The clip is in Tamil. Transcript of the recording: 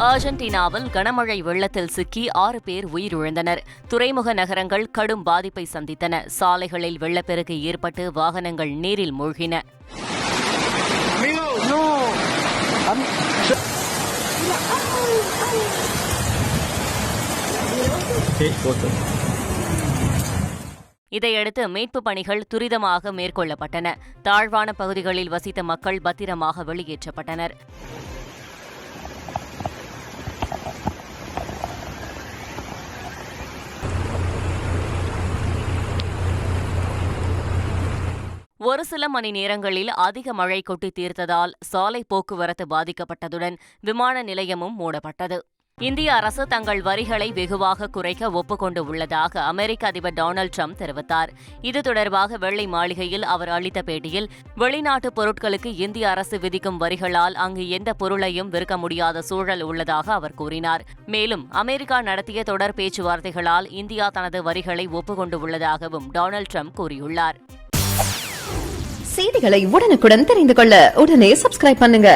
அர்ஜென்டினாவில் கனமழை வெள்ளத்தில் சிக்கி 6 பேர் உயிரிழந்தனர். துறைமுக நகரங்கள் கடும் பாதிப்பை சந்தித்தன. சாலைகளில் வெள்ளப்பெருக்கு ஏற்பட்டு வாகனங்கள் நீரில் மூழ்கின. இதையடுத்து மீட்புப் பணிகள் துரிதமாக மேற்கொள்ளப்பட்டன. தாழ்வான பகுதிகளில் வசித்த மக்கள் பத்திரமாக வெளியேற்றப்பட்டனர். ஒரு சில மணி நேரங்களில் அதிக மழை கொட்டி தீர்த்ததால் சாலை போக்குவரத்து பாதிக்கப்பட்டதுடன் விமான நிலையமும் மூடப்பட்டது. இந்திய அரசு தங்கள் வரிகளை வெகுவாக குறைக்க ஒப்புக்கொண்டு உள்ளதாக அமெரிக்க அதிபர் டொனால்டு டிரம்ப் தெரிவித்தார். இது தொடர்பாக வெள்ளை மாளிகையில் அவர் அளித்த பேட்டியில், வெளிநாட்டு பொருட்களுக்கு இந்திய அரசு விதிக்கும் வரிகளால் அங்கு எந்த பொருளையும் விற்க முடியாத சூழல் உள்ளதாக அவர் கூறினார். மேலும் அமெரிக்கா நடத்திய தொடர் பேச்சுவார்த்தைகளால் இந்தியா தனது வரிகளை ஒப்புக்கொண்டு உள்ளதாகவும் டொனால்டு டிரம்ப் கூறியுள்ளார். செய்திகளை உடனுக்குடன் தெரிந்து கொள்ள உடனே சப்ஸ்கிரைப் பண்ணுங்க.